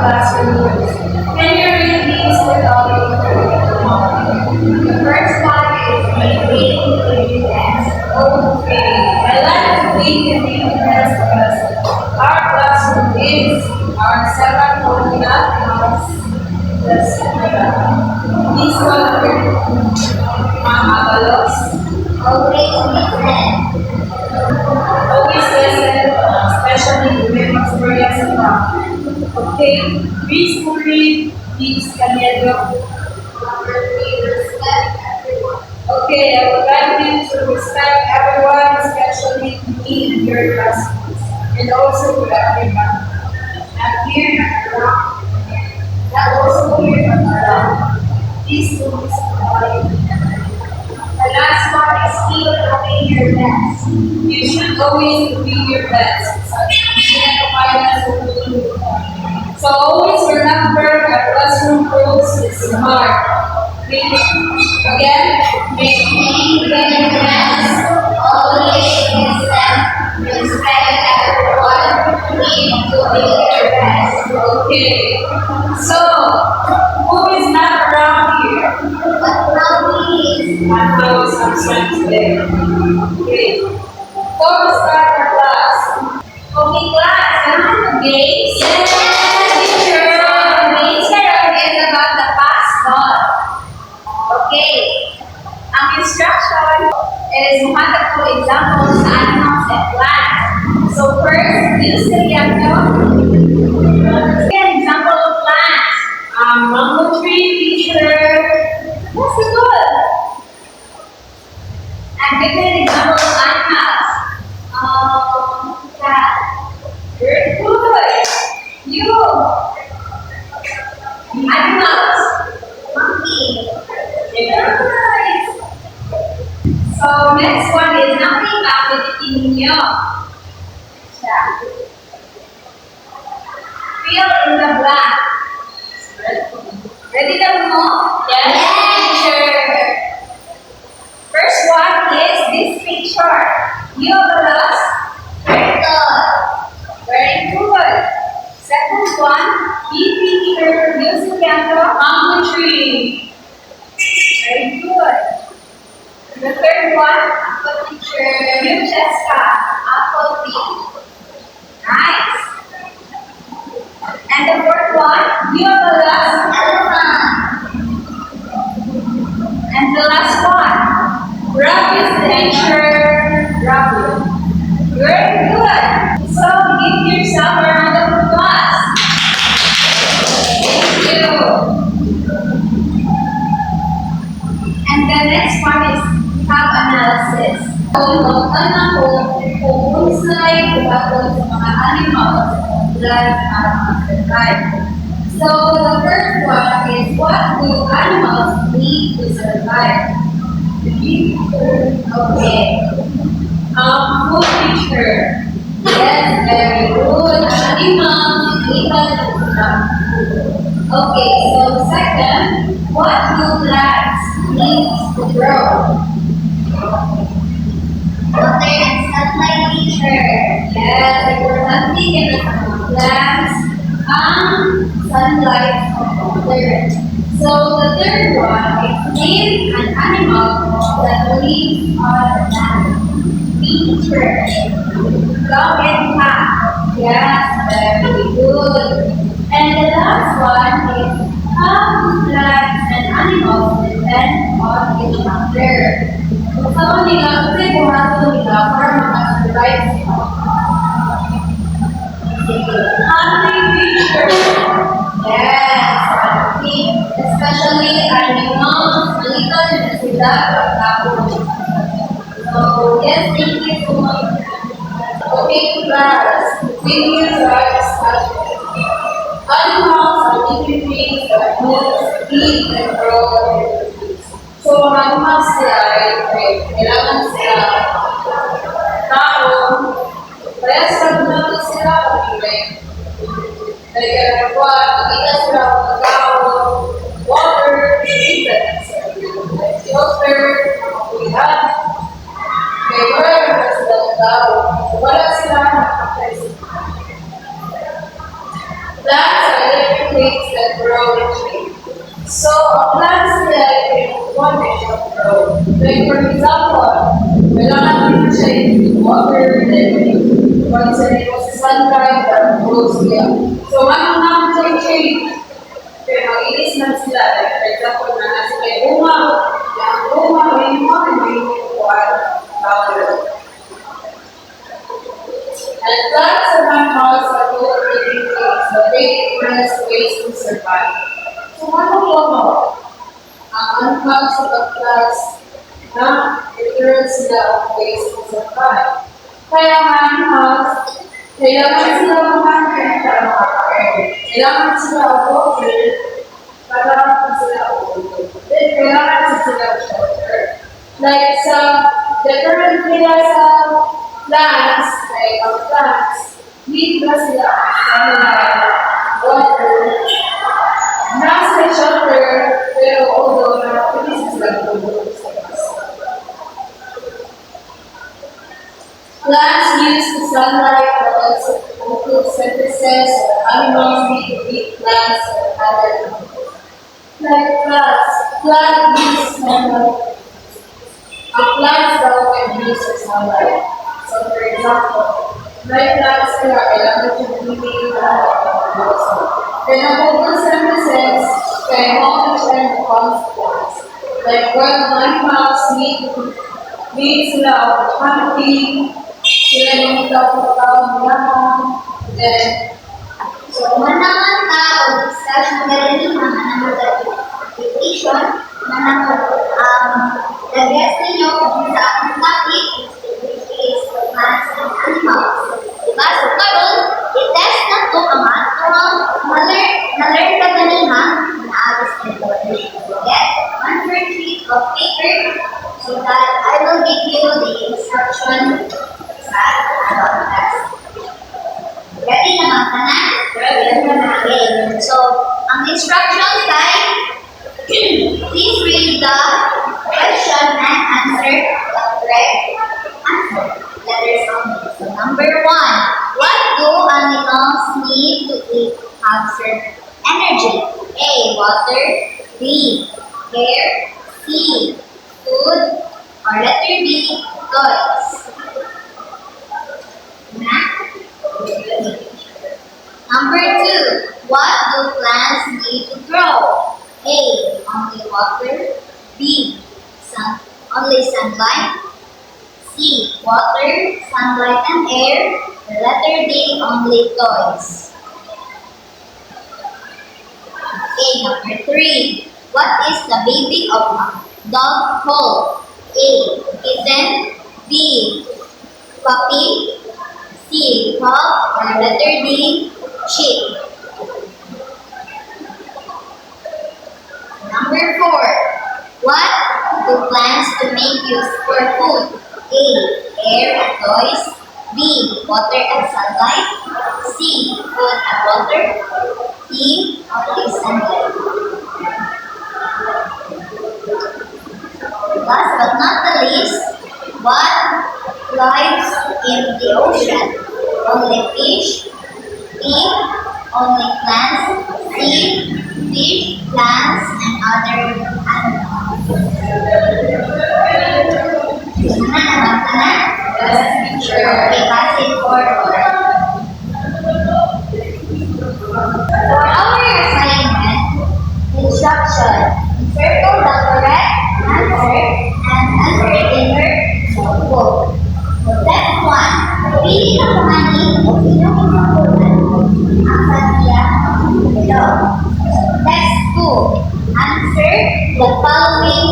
classroom rules. Can you read these without the first one is maintain cleanliness. Okay, I like to maintain cleanliness because our classroom is our second home house. This one here, Mama Galos. Always listen. Always listen, especially during experience of okay, peacefully, peace Canedo. Number 3, respect everyone. Okay, I would like you to respect everyone, especially me and your classmates, and also to everyone. I'm here around, that also here around. Please do this. The last one is keep doing your best. You should always do your best. So always remember that classroom rules is smart. Again, maintain cleanliness, always listen, respect everyone, keep doing your best. Okay. So who is not around here? But Robbie is. My house I'm trying today. Okay. So we start our class. Okay, class, you know the games? Yes, teacher. The games karon is about the past thought. Okay. Ang instruction is multiple examples sa animals and plants. So first, use the example of plants. Mango tree, teacher. That's good. And give me an example of animals. Cat. Very good. You. Animals. Monkey. Nice. So next one is nothing activity ninyo. Fill in the blank. Ready na mo? Yes. Teacher. First one is this picture. You have the last? Turtle. Very good. Second one, be picture. Use the camera. Mango tree. Very good. The third one, apple picture. You Jessica. Apple tree. Nice. And the fourth one, you have the last? Elephant. And the last one, rabbit picture. Rabbit. Very good. So give yourself a round of applause. Thank you. And the next one is tab analysis. Iwakan ako kung unsay buhaton sa mga animals blood para mag-survive. So the first one is what do animals need to survive? Okay. Food picture. Yes, very good. Animals need to survive. Okay, so second, what do plants need to grow? Water and sunlight, teacher. Yes, important thing in the plants and sunlight of water. So the third one is name an animal that lives on land. Teacher. Dog and cat. Yes, very good. And the last one is how do plants and animals depend on each other. Sa nila, kasi buhato nila para makasurvive sila. Hunting picture. Yes, hunting. Especially animals, malitan na sila pagkakot. So, yes, thank you so much. Okay, class. Thank you for our discussion. Animals are living beings that move, eat, and grow. So, animals sila ay kailangan sila tao, kaya sa natin sila pag-ibig. Kaya nagkuhan, nakita sila pag-tao, water, pizza, shelter, kulihan. Kaya wala naman sila tao. Wala sila nakapay sila. Plants are living things that grow in trees. So plants like one dish of grow. Like for example, kailangan din siya water and once a day was sunlight that grows siya. So ano naman siya change? Kaya mag-inis man sila. Like for example, na nasa kay bunga, yung bunga, may kuwan, power. And plants and animals are both living things, but they different ways to survive. So ano po mo? Ang animals sa plants na different sila of ways to survive. Kaya ang animals, kailangan sila kumain para makakain. Kailangan sila water para sila water. Then kailangan sila shelter. Like sa different nila sa plants, like our plants, need na sila water. Nasa shelter, pero although na sila tulog sa plants use the sunlight for photosynthesis. Animals need to eat plants and other animals. Like plants use sunlight. Plants daw can use the sunlight. So for example, like plants kailangan siya bumili then ang photosynthesis can help and plants. Like when animals need sila of hunting, sila yung tawag nila, then So, manangan tao, discussion galing manangan education, the guest ninyo kung sa ating topic, which is plants and animals. Diba? So, karon, i-test na to ang atong na-learn ka ganina, na-agos na information. Get one third sheet of paper so that I will give you the instruction sa ating test. Ready na mga tanan? Ready na. Okay. So, ang instruction kay please read the question and answer the correct answer. Letters only. So, number 1. What do animals need to conserve energy? A. Water. B. Air. C. Food. Or letter D. Toys. Number 2. What do plants need to grow? A. Only water. B. Only sunlight. C. Water, sunlight, and air. The letter D. Only toys. Okay, number 3. What is the baby of a dog called? A. Kitten. B. Puppy. C. Pup. Or letter D. Sheep. Number 4. What do plants to make use for food? A. Air and toys. B. Water and sunlight. C. Food and water. D. Only sunlight. Last but not the least, what lives in the ocean? Only fish. B. Only plants. C. Fish, plants, and other animals. Okay, pass it forward. For our assignment, instruction, circle the correct answer and answer it in your notebook. Step 1. Pili ng money o inyong inuulan ang sadya below. Step 2. Answer the following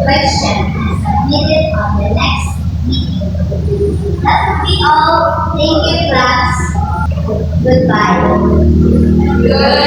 question and submit it on the next meeting. That will be all. Thank you, class. Goodbye. Good.